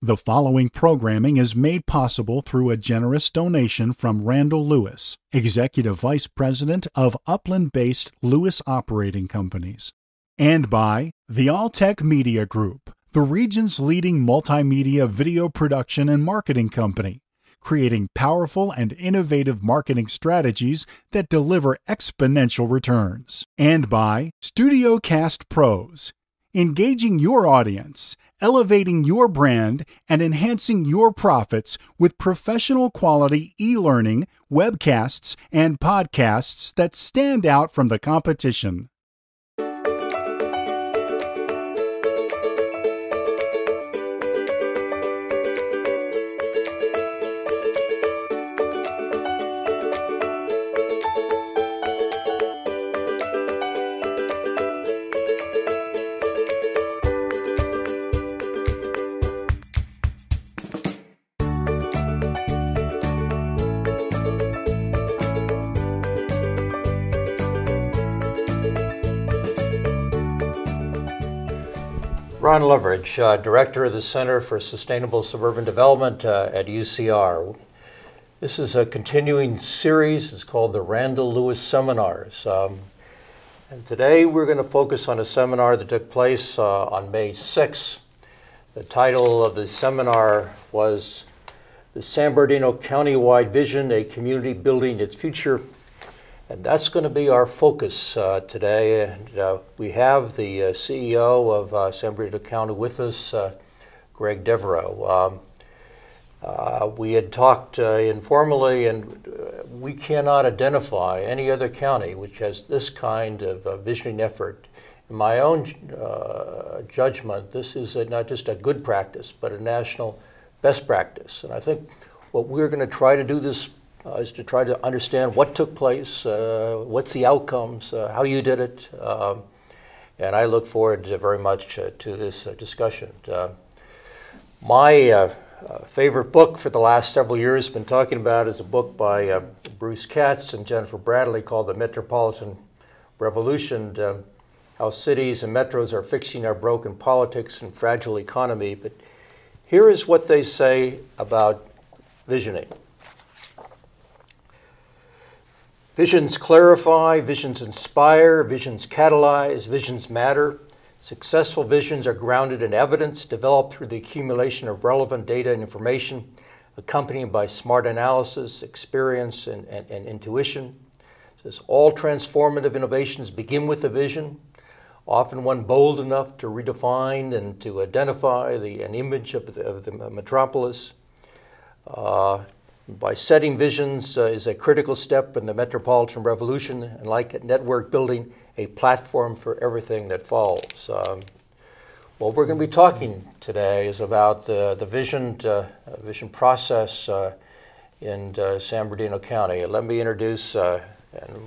The following programming is made possible through a generous donation from Randall Lewis, Executive Vice President of Upland-based Lewis Operating Companies, and by the Alltech Media Group, the region's leading multimedia video production and marketing company, creating powerful and innovative marketing strategies that deliver exponential returns, and by StudioCast Pros, engaging your audience, elevating your brand, and enhancing your profits with professional quality e-learning, webcasts, and podcasts that stand out from the competition. Ron Leverage, Director of the Center for Sustainable Suburban Development at UCR. This is a continuing series. It's called the Randall Lewis Seminars. And today we're going to focus on a seminar that took place on May 6th. The title of the seminar was The San Bernardino County-Wide Vision, a Community Building Its Future. And that's going to be our focus today. And we have the CEO of San Bernardino County with us, Greg Devereaux. We had talked informally, and we cannot identify any other county which has this kind of visioning effort. In my own judgment, this is not just a good practice, but a national best practice. And I think what we're going to try to do this is to try to understand what took place, what's the outcomes, how you did it, and I look forward very much to this discussion. My favorite book for the last several years been talking about is a book by Bruce Katz and Jennifer Bradley called The Metropolitan Revolution, How Cities and Metros Are Fixing Our Broken Politics and Fragile Economy. But here is what they say about visioning. Visions clarify, visions inspire, visions catalyze, visions matter. Successful visions are grounded in evidence developed through the accumulation of relevant data and information, accompanied by smart analysis, experience, and intuition. It says, all transformative innovations begin with a vision, often one bold enough to redefine and to identify an image of the metropolis. By setting visions is a critical step in the metropolitan revolution, and like network building, a platform for everything that follows. What we're going to be talking today is about the vision process in San Bernardino County. And let me introduce, and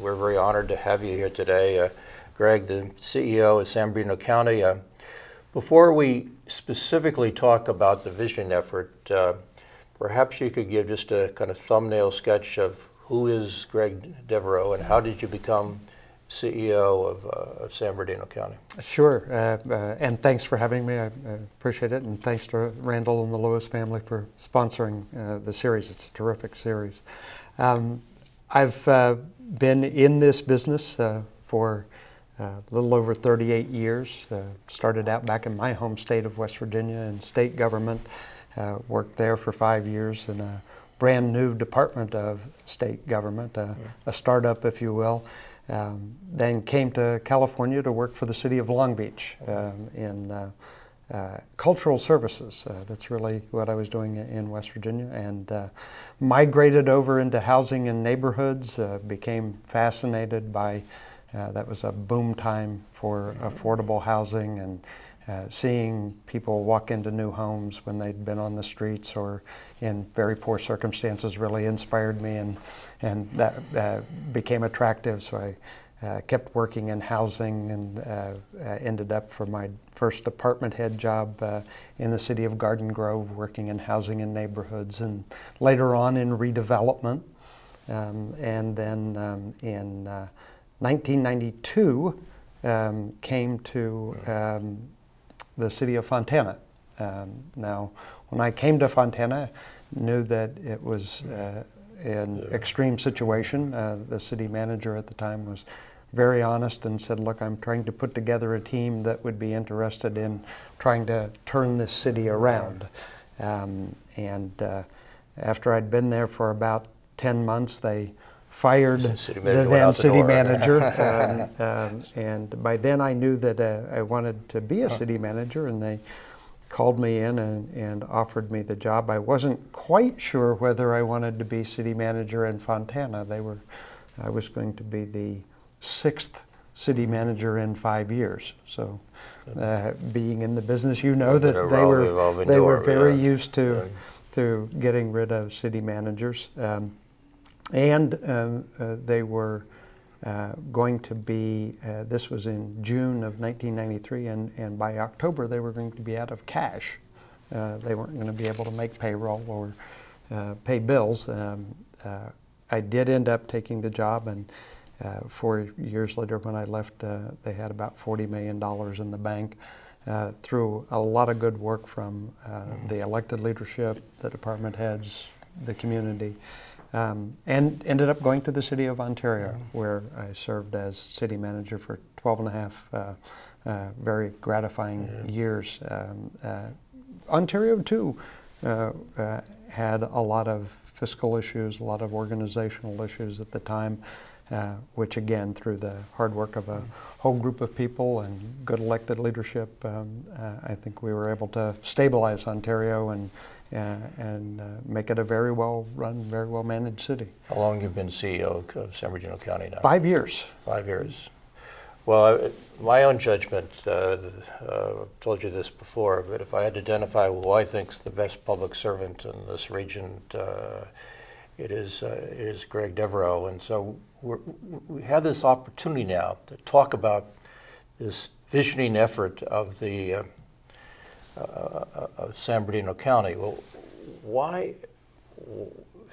we're very honored to have you here today, Greg, the CEO of San Bernardino County. Before we specifically talk about the vision effort, perhaps you could give just a kind of thumbnail sketch of who is Greg Devereaux and how did you become CEO of San Bernardino County? Sure, and thanks for having me. I appreciate it, and thanks to Randall and the Lewis family for sponsoring the series. It's a terrific series. I've been in this business for a little over 38 years. Started out back in my home state of West Virginia in state government. Worked there for 5 years in a brand new department of state government, a startup, if you will. Then came to California to work for the city of Long Beach in cultural services. That's really what I was doing in West Virginia, and migrated over into housing and neighborhoods, became fascinated by, that was a boom time for affordable housing, and seeing people walk into new homes when they'd been on the streets or in very poor circumstances really inspired me, and that became attractive. So I kept working in housing and ended up for my first department head job in the city of Garden Grove, working in housing and neighborhoods, and later on in redevelopment. And then in 1992 came to the city of Fontana Now, when I came to Fontana, knew that it was an extreme situation. The city manager at the time was very honest and said, look, I'm trying to put together a team that would be interested in trying to turn this city around. After I'd been there for about 10 months, they fired the then city manager. And by then I knew that I wanted to be a city manager, and they called me in and offered me the job. I wasn't quite sure whether I wanted to be city manager in Fontana. I was going to be the 6th city manager in 5 years. So being in the business, you know that they were very used to getting rid of city managers. They were going to be, this was in June of 1993, and by October they were going to be out of cash. They weren't going to be able to make payroll or pay bills. I did end up taking the job, and 4 years later when I left, they had about $40 million in the bank through a lot of good work from the elected leadership, the department heads, the community. And ended up going to the city of Ontario, where I served as city manager for 12 and a half very gratifying years. Ontario, too, had a lot of fiscal issues, a lot of organizational issues at the time, which again, through the hard work of a whole group of people and good elected leadership, I think we were able to stabilize Ontario and make it a very well run, very well managed city. How long have you been CEO of San Bernardino County now? 5 years. 5 years. Well, my own judgment, I've told you this before, but if I had to identify who I think is the best public servant in this region, it is Greg Devereaux. And so we have this opportunity now to talk about this visioning effort of the of San Bernardino County. Well, why,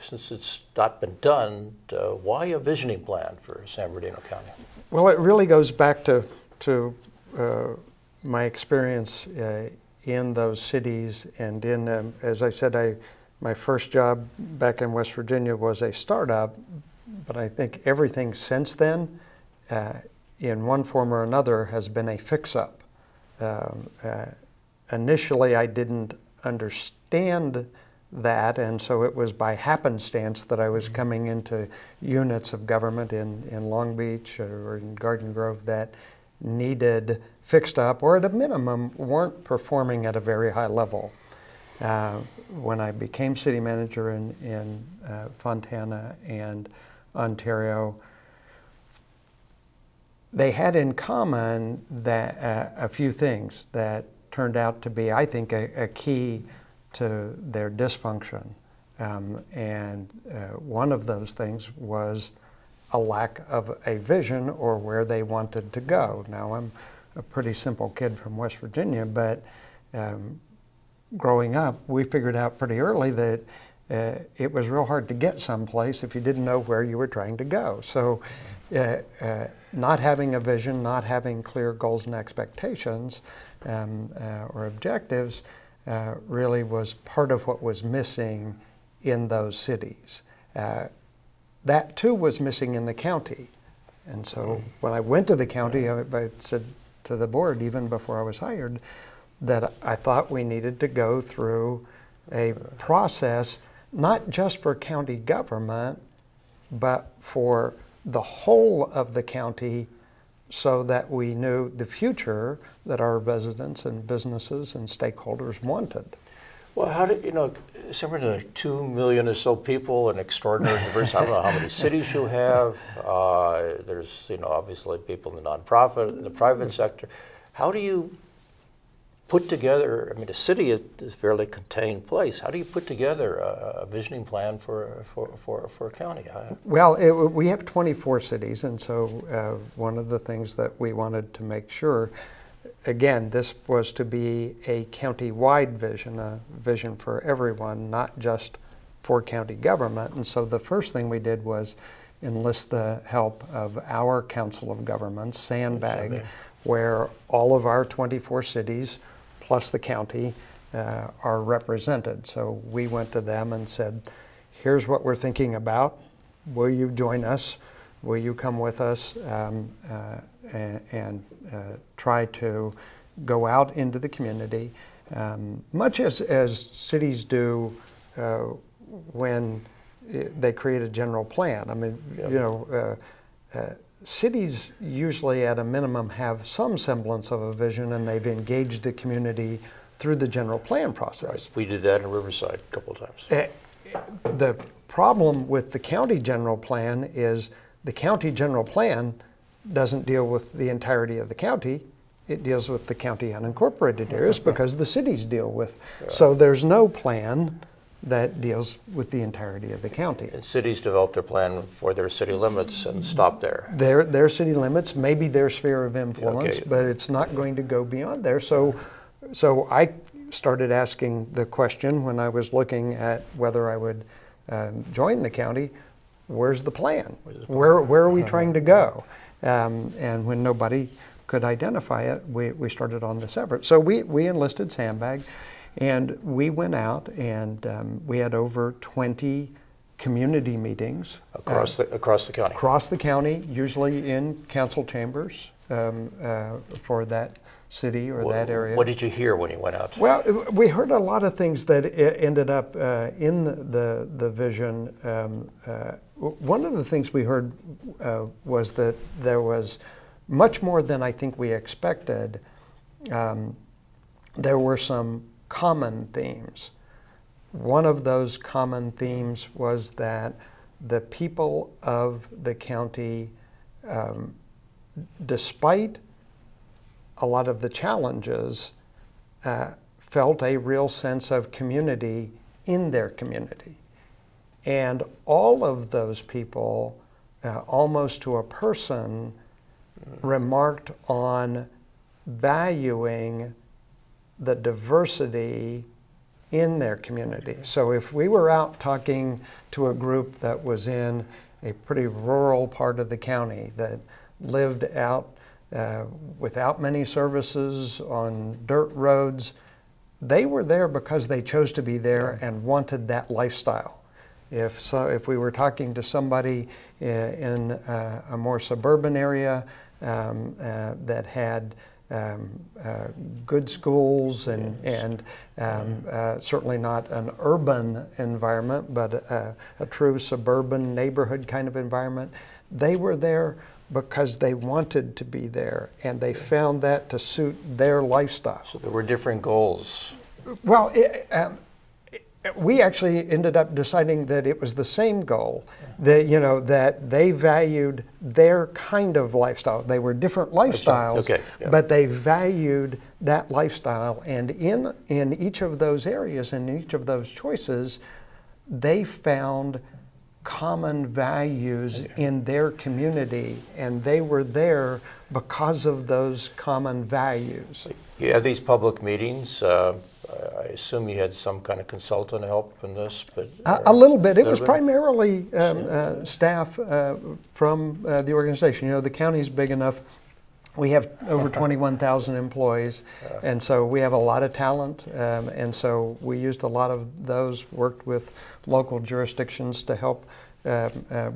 since it's not been done, why a visioning plan for San Bernardino County? Well, it really goes back to my experience in those cities, and in, as I said, my first job back in West Virginia was a startup, but I think everything since then, in one form or another, has been a fix-up. Initially, I didn't understand that, and so it was by happenstance that I was coming into units of government in Long Beach or in Garden Grove that needed fixed up, or at a minimum weren't performing at a very high level. When I became city manager in Fontana and Ontario, they had in common that a few things that turned out to be, I think, a key to their dysfunction. One of those things was a lack of a vision or where they wanted to go. Now, I'm a pretty simple kid from West Virginia, but growing up, we figured out pretty early that it was real hard to get someplace if you didn't know where you were trying to go. So not having a vision, not having clear goals and expectations or objectives really was part of what was missing in those cities. That too was missing in the county. And so when I went to the county, I said to the board, even before I was hired, that I thought we needed to go through a process, not just for county government, but for the whole of the county, so that we knew the future that our residents and businesses and stakeholders wanted. Well, how did, San Bernardino, 2 million or so people, an extraordinary diversity. I don't know how many cities you have. There's, obviously people in the nonprofit, in the private sector. How do you put together, a city is a fairly contained place. How do you put together a visioning plan for a county? Well, we have 24 cities, and so one of the things that we wanted to make sure, again, this was to be a county-wide vision, a vision for everyone, not just for county government. And so the first thing we did was enlist the help of our Council of Governments, Sandbag, where all of our 24 cities plus the county are represented. So we went to them and said, here's what we're thinking about. Will you join us? Will you come with us and try to go out into the community, much as cities do when they create a general plan. I mean, cities usually at a minimum have some semblance of a vision, and they've engaged the community through the general plan process. Right. We did that in Riverside a couple of times. The problem with the county general plan is the county general plan doesn't deal with the entirety of the county. It deals with the county unincorporated areas because the cities deal with. So there's no plan that deals with the entirety of the county. And cities develop their plan for their city limits and stop there. Their city limits, maybe their sphere of influence, Okay. but it's not going to go beyond there. So I started asking the question when I was looking at whether I would join the county, where's the plan? Where are we trying to go? And when nobody could identify it, we started on this effort. So we enlisted Sandbag, and we went out and we had over 20 community meetings. Across the county? Across the county, usually in council chambers for that city or that area. What did you hear when you went out? Well, we heard a lot of things that ended up in the vision. One of the things we heard was that there was much more than I think we expected. There were some common themes. One of those common themes was that the people of the county, despite a lot of the challenges, felt a real sense of community in their community. And all of those people, almost to a person, remarked on valuing the diversity in their community. So if we were out talking to a group that was in a pretty rural part of the county that lived out without many services on dirt roads, they were there because they chose to be there and wanted that lifestyle. If we were talking to somebody in a more suburban area that had good schools and certainly not an urban environment, but a true suburban neighborhood kind of environment, they were there because they wanted to be there, and they found that to suit their lifestyle. So there were different goals. Well, we actually ended up deciding that it was the same goal, that that they valued their kind of lifestyle. They were different lifestyles, okay, yeah. But they valued that lifestyle, and in each of those areas, in each of those choices, they found common values in their community, and they were there because of those common values. You have these public meetings. I assume you had some kind of consultant help in this, but a little bit. It was primarily staff from the organization. The county's big enough. We have over 21,000 employees, and so we have a lot of talent, and so we used a lot of those, worked with local jurisdictions to help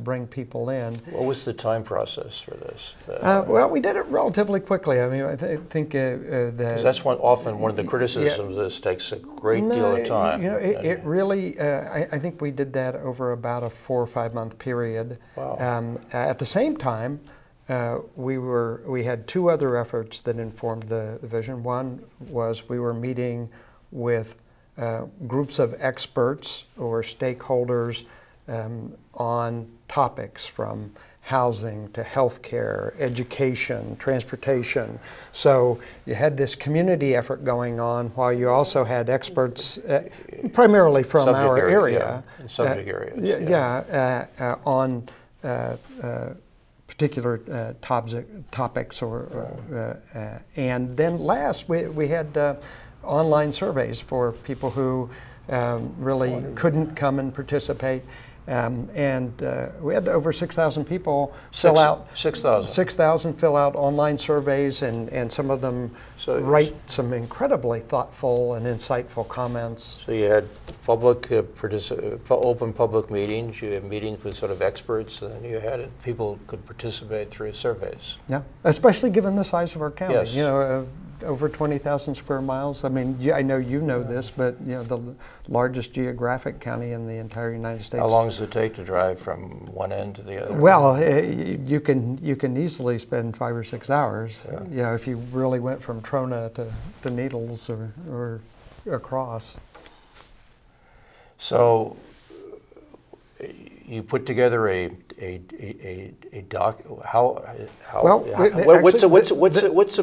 bring people in. What was the time process for this? Well, we did it relatively quickly. I mean, I think that... Because that's often one of the criticisms. This takes a great deal of time. It really, I think we did that over about a 4 or 5 month period. Wow. At the same time, we had two other efforts that informed the vision. One was we were meeting with groups of experts or stakeholders on topics from housing to healthcare, education, transportation. So you had this community effort going on while you also had experts, primarily from our area. Subject areas. On particular topics, and then last we had online surveys for people who really couldn't come and participate. And we had over 6,000 people fill out 6,000 fill out online surveys, and some of them write some incredibly thoughtful and insightful comments. So you had public open public meetings. You had meetings with sort of experts, and then you had people could participate through surveys. Yeah, especially given the size of our county. Yes. You know, over 20,000 square miles. I mean, I know you know this, but you know, the largest geographic county in the entire United States. How long does it take to drive from one end to the other? Well, you can easily spend 5 or 6 hours. Yeah. You know, if you really went from Trona to Needles or across. So you put together a doc. What's the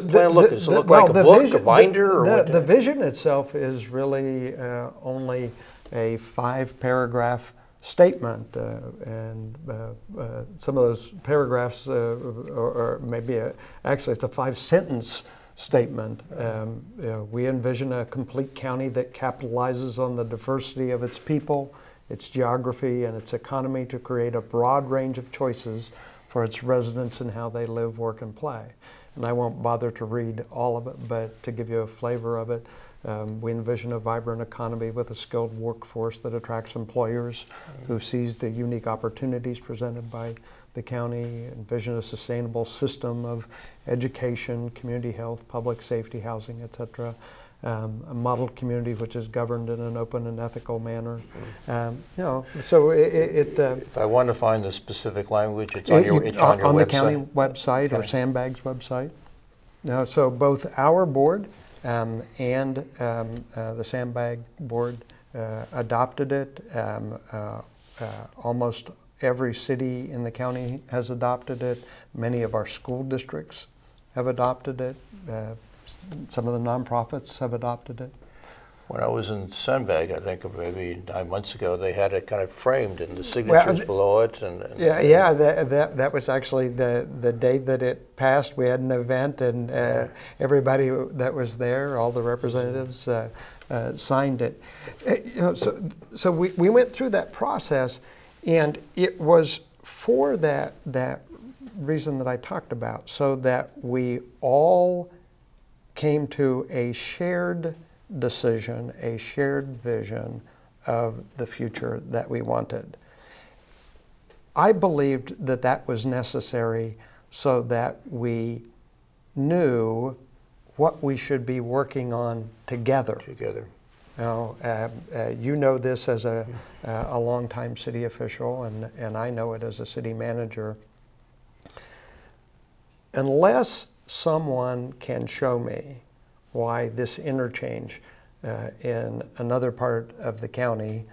plan look? Does it look like a book, a binder, or what? The vision itself is really only a 5-paragraph statement, and some of those paragraphs, or maybe actually it's a 5-sentence statement. You know, we envision a complete county that capitalizes on the diversity of its people, its geography, and its economy to create a broad range of choices for its residents in how they live, work, and play. And I won't bother to read all of it, but to give you a flavor of it, we envision a vibrant economy with a skilled workforce that attracts employers who seize the unique opportunities presented by the county. Envision a sustainable system of education, community health, public safety, housing, etc. A model community which is governed in an open and ethical manner. You know, so if I want to find the specific language, it's on your website. The county website, or Sandbag's website. So both our board and the Sandbag board adopted it. Almost every city in the county has adopted it. Many of our school districts have adopted it. Some of the nonprofits have adopted it. When I was in Sandbag, I think maybe 9 months ago, they had it kind of framed and the signatures below it. That was actually the day that it passed. We had an event, and everybody that was there, all the representatives, signed it. You know, so we went through that process, and it was for that reason that I talked about, so that we all came to a shared decision, a shared vision of the future that we wanted. I believed that that was necessary so that we knew what we should be working on together. Now, you know this as a longtime city official, and I know it as a city manager. Unless someone can show me why this interchange in another part of the county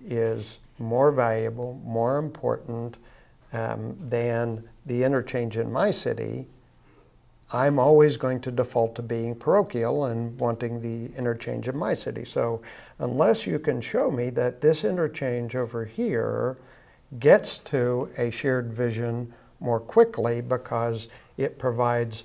is more valuable, more important than the interchange in my city, I'm always going to default to being parochial and wanting the interchange in my city. So unless you can show me that this interchange over here gets to a shared vision more quickly because it provides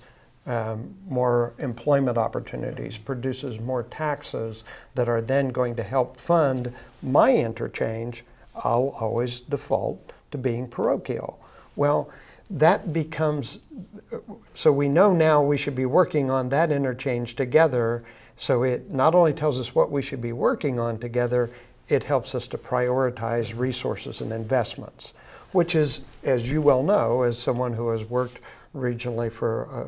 more employment opportunities, produces more taxes that are then going to help fund my interchange, I'll always default to being parochial. Well, that becomes, so we know now we should be working on that interchange together, so it not only tells us what we should be working on together, it helps us to prioritize resources and investments, which is, as you well know, as someone who has worked regionally for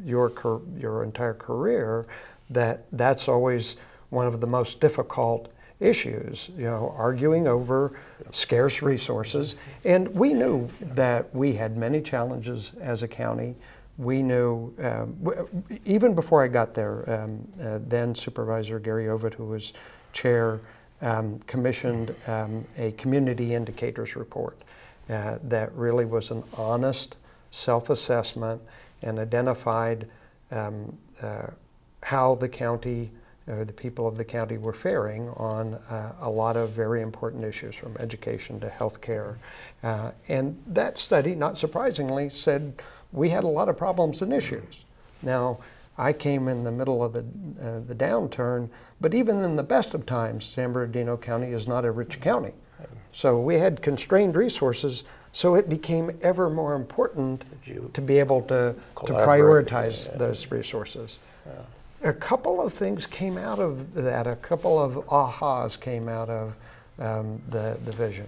your entire career, that's always one of the most difficult issues, you know, arguing over scarce resources. And we knew that we had many challenges as a county. We knew, even before I got there, then Supervisor Gary Ovitt, who was chair, commissioned a community indicators report that really was an honest self-assessment and identified how the county, the people of the county were faring on a lot of very important issues, from education to healthcare. And that study, not surprisingly, said we had a lot of problems and issues. Now, I came in the middle of the downturn, but even in the best of times, San Bernardino County is not a rich county. So we had constrained resources, so it became ever more important to be able to prioritize those resources. Yeah. A couple of things came out of that, a couple of ahas came out of the vision.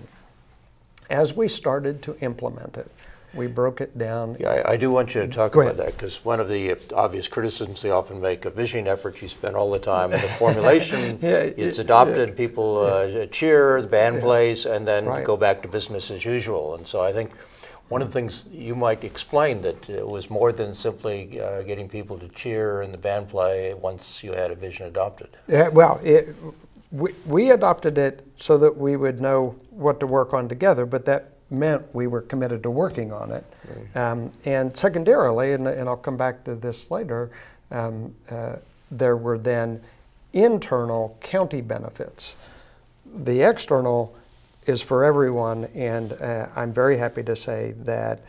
As we started to implement it, we broke it down. Yeah, I do want you to talk about that, because one of the obvious criticisms they often make of visioning efforts, you spend all the time in the formulation, it's adopted, people cheer, the band plays, and then go back to business as usual. And so I think one of the things you might explain that it was more than simply getting people to cheer and the band play once you had a vision adopted. Yeah, well, we adopted it so that we would know what to work on together, but that meant we were committed to working on it. And secondarily, and I'll come back to this later, there were then internal county benefits. The external is for everyone, and I'm very happy to say that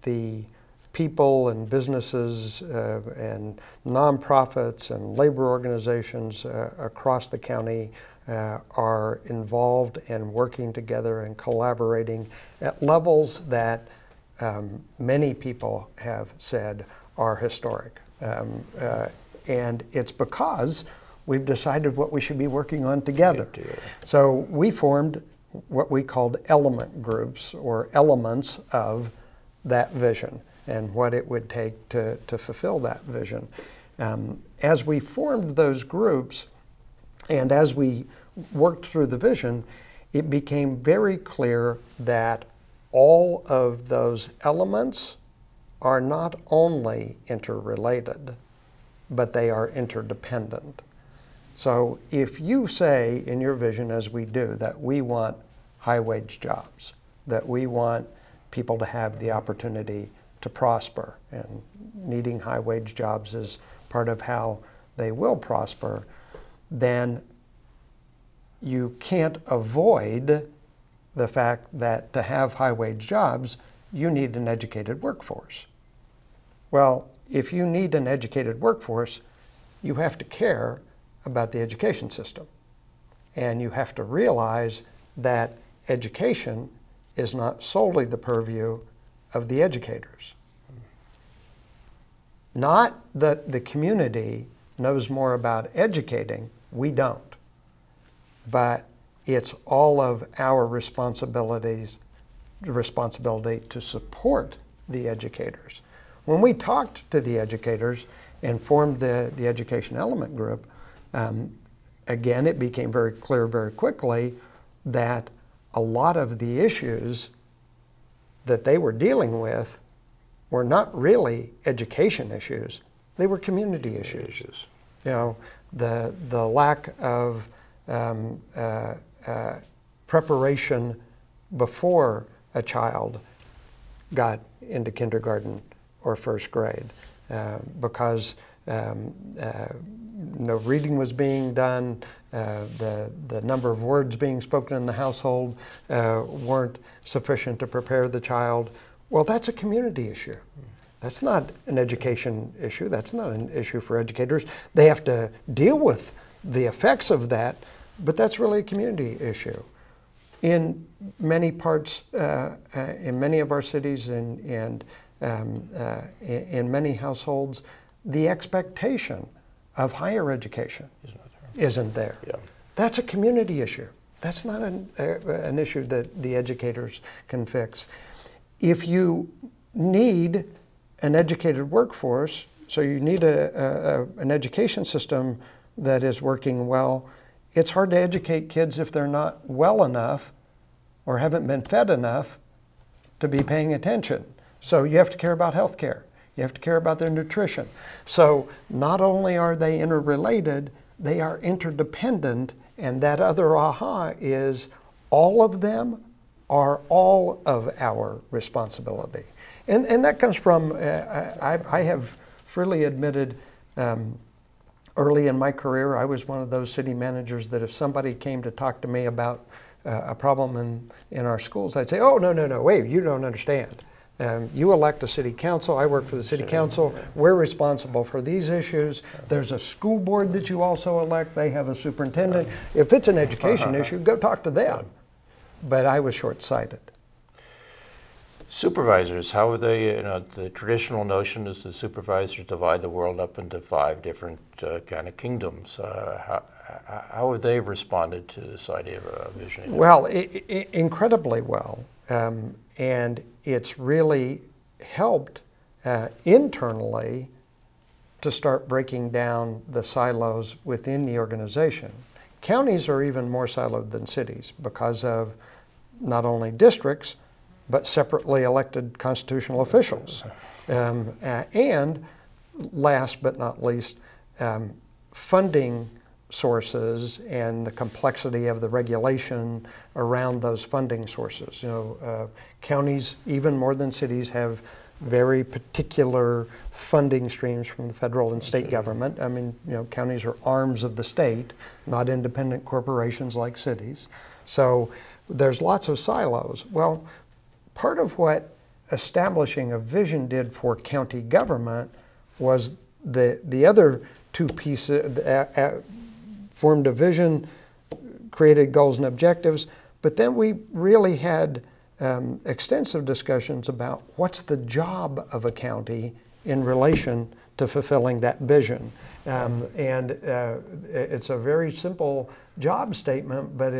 the people and businesses and nonprofits and labor organizations across the county are involved and working together and collaborating at levels that many people have said are historic. And it's because we've decided what we should be working on together. So we formed what we called element groups, or elements of that vision and what it would take to fulfill that vision. As we formed those groups, and as we worked through the vision, it became very clear that all of those elements are not only interrelated, but they are interdependent. So if you say in your vision, as we do, that we want high-wage jobs, that we want people to have the opportunity to prosper, and needing high-wage jobs is part of how they will prosper, then you can't avoid the fact that to have high-wage jobs, you need an educated workforce. Well, if you need an educated workforce, you have to care about the education system. And you have to realize that education is not solely the purview of the educators. Not that the community knows more about educating, we don't. But it's all of our responsibility to support the educators. When we talked to the educators and formed the Education Element Group, again, it became very clear very quickly that a lot of the issues that they were dealing with were not really education issues, they were community issues. You know, the lack of preparation before a child got into kindergarten or first grade, because no reading was being done, the number of words being spoken in the household weren't sufficient to prepare the child. Well, that's a community issue. That's not an education issue. That's not an issue for educators. They have to deal with the effects of that, but that's really a community issue. In many parts, in many of our cities and in many households, the expectation of higher education isn't there. Yeah. That's a community issue. That's not an issue that the educators can fix. If you need an educated workforce, so you need an education system that is working well, it's hard to educate kids if they're not well enough or haven't been fed enough to be paying attention. So you have to care about health care. You have to care about their nutrition. So not only are they interrelated, they are interdependent, and that other aha is all of them are all of our responsibility. And that comes from, I have freely admitted early in my career, I was one of those city managers that if somebody came to talk to me about a problem in our schools, I'd say, oh, no, wait, you don't understand. You elect a city council, I work for the city council, we're responsible for these issues. There's a school board that you also elect, they have a superintendent. If it's an education issue, go talk to them. But I was short-sighted. Supervisors, how are they, the traditional notion is the supervisors divide the world up into 5 different kind of kingdoms. How have they responded to this idea of a vision? Well, incredibly well. And it's really helped internally to start breaking down the silos within the organization. Counties are even more siloed than cities because of not only districts, but separately elected constitutional officials. And last but not least, funding sources and the complexity of the regulation around those funding sources. Counties, even more than cities, have very particular funding streams from the federal and state government. I mean, counties are arms of the state, not independent corporations like cities. So there's lots of silos. Well, part of what establishing a vision did for county government was the other 2 pieces, formed a vision, created goals and objectives, but then we really had extensive discussions about what's the job of a county in relation to fulfilling that vision. It's a very simple job statement, but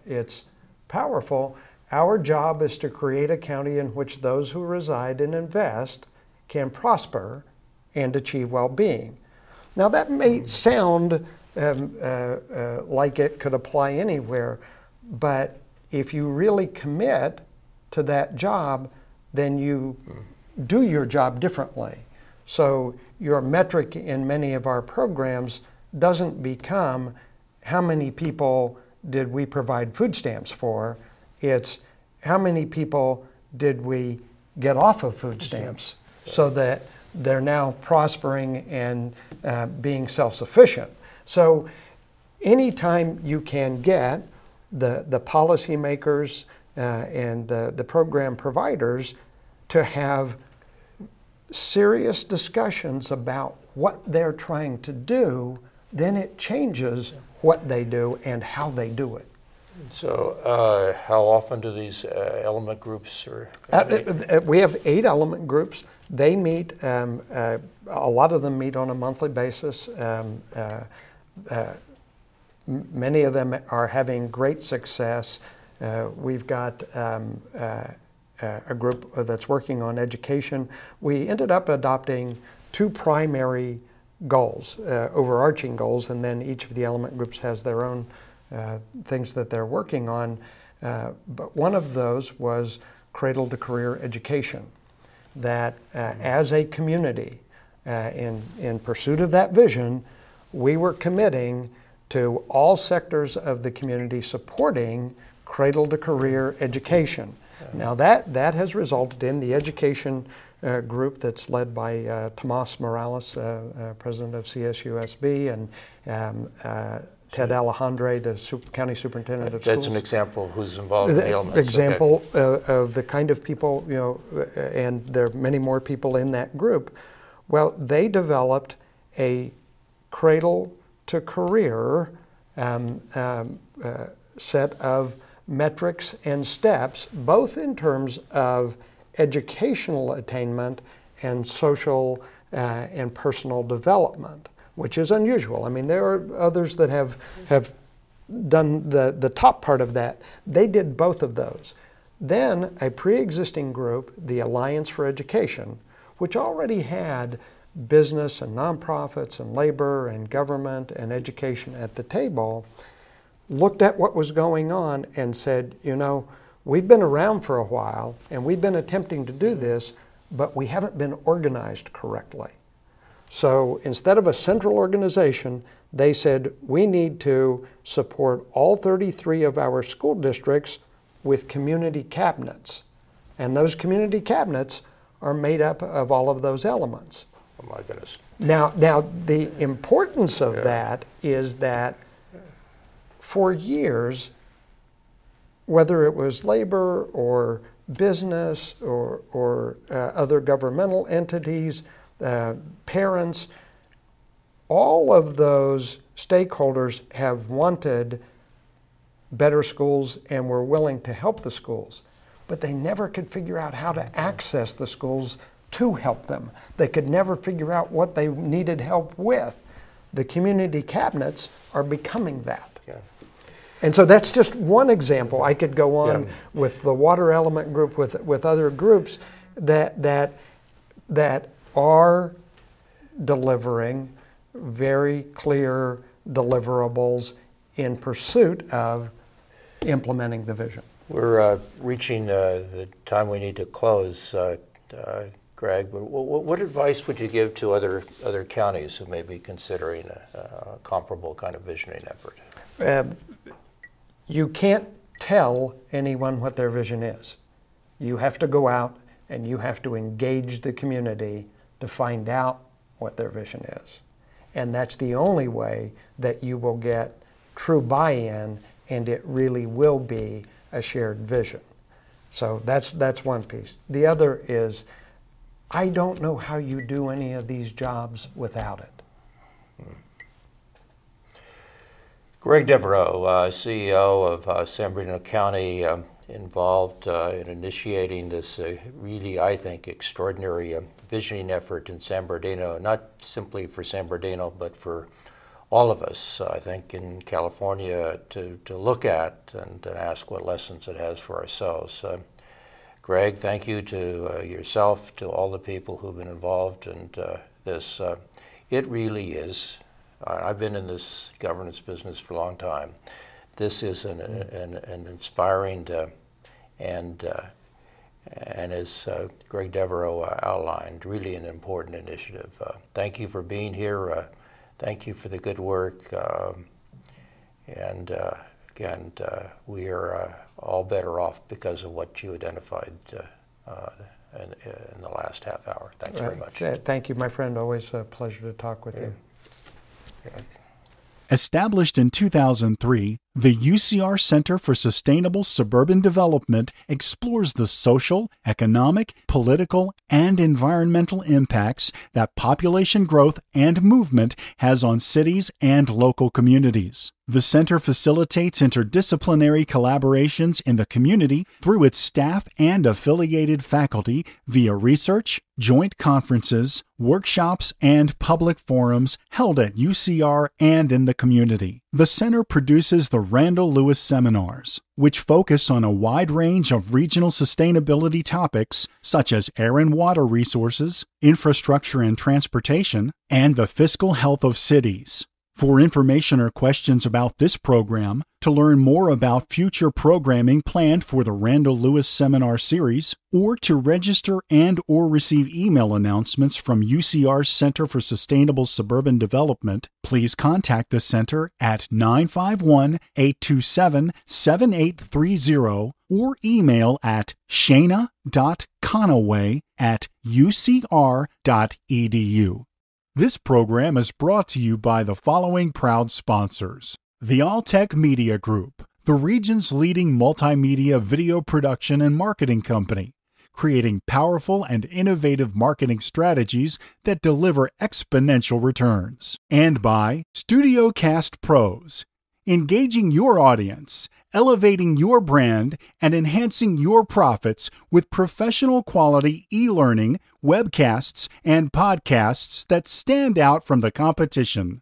it's powerful. Our job is to create a county in which those who reside and invest can prosper and achieve well-being. Now that may sound like it could apply anywhere, but if you really commit to that job, then you do your job differently. So your metric in many of our programs doesn't become how many people did we provide food stamps for, it's how many people did we get off of food stamps so that they're now prospering and being self-sufficient. So anytime you can get the policymakers and the program providers to have serious discussions about what they're trying to do, then it changes what they do and how they do it. So how often do these element groups we have 8 element groups. They meet, a lot of them meet on a monthly basis. Many of them are having great success. We've got a group that's working on education. We ended up adopting 2 primary goals, overarching goals, and then each of the element groups has their own things that they're working on. But one of those was cradle to career education, that as a community, in pursuit of that vision, we were committing to all sectors of the community supporting cradle to career education. Now that has resulted in the education group that's led by Tomas Morales, president of CSUSB, and Ted Alejandre, the county superintendent of schools. That's an example of who's involved in the elements. Example of the kind of people, and there are many more people in that group. Well, they developed a cradle to career set of metrics and steps, both in terms of educational attainment and social and personal development, which is unusual. I mean, there are others that have done the top part of that. They did both of those. Then a pre-existing group, the Alliance for Education, which already had business and nonprofits and labor and government and education at the table, looked at what was going on and said, we've been around for a while and we've been attempting to do this, but we haven't been organized correctly. So instead of a central organization, they said, we need to support all 33 of our school districts with community cabinets. And those community cabinets are made up of all of those elements. Oh my goodness. Now the importance of that is that for years, whether it was labor or business or other governmental entities, parents, all of those stakeholders have wanted better schools and were willing to help the schools, but they never could figure out how to access the schools to help them. They could never figure out what they needed help with. The community cabinets are becoming that. Yeah. And so that's just one example. I could go on with the water element group, with other groups that are delivering very clear deliverables in pursuit of implementing the vision. We're reaching the time we need to close, Greg. But what advice would you give to other counties who may be considering a comparable kind of visioning effort? You can't tell anyone what their vision is. You have to go out and you have to engage the community to find out what their vision is. And that's the only way that you will get true buy-in, and it really will be a shared vision. So that's one piece. The other is, I don't know how you do any of these jobs without it. Greg Devereaux, CEO of San Bernardino County, involved in initiating this really, I think, extraordinary visioning effort in San Bernardino, not simply for San Bernardino, but for all of us, I think, in California to look at and ask what lessons it has for ourselves. Greg, thank you to yourself, to all the people who've been involved in this. It really is. I've been in this governance business for a long time. This is an inspiring and as Greg Devereaux outlined, really an important initiative. Thank you for being here. Thank you for the good work. And again, we are all better off because of what you identified in the last half hour. Thanks very much. Thank you, my friend. Always a pleasure to talk with you. Yeah. Established in 2003, the UCR Center for Sustainable Suburban Development explores the social, economic, political, and environmental impacts that population growth and movement has on cities and local communities. The center facilitates interdisciplinary collaborations in the community through its staff and affiliated faculty via research, joint conferences, workshops, and public forums held at UCR and in the community. The center produces the Randall Lewis Seminars, which focus on a wide range of regional sustainability topics such as air and water resources, infrastructure and transportation, and the fiscal health of cities. For information or questions about this program, to learn more about future programming planned for the Randall Lewis Seminar Series, or to register and/or receive email announcements from UCR's Center for Sustainable Suburban Development, please contact the Center at 951-827-7830 or email at shana.conaway@ucr.edu. This program is brought to you by the following proud sponsors: the Alltech Media Group, the region's leading multimedia video production and marketing company, creating powerful and innovative marketing strategies that deliver exponential returns. And by StudioCast Pros, engaging your audience, elevating your brand, and enhancing your profits with professional quality e-learning, webcasts, and podcasts that stand out from the competition.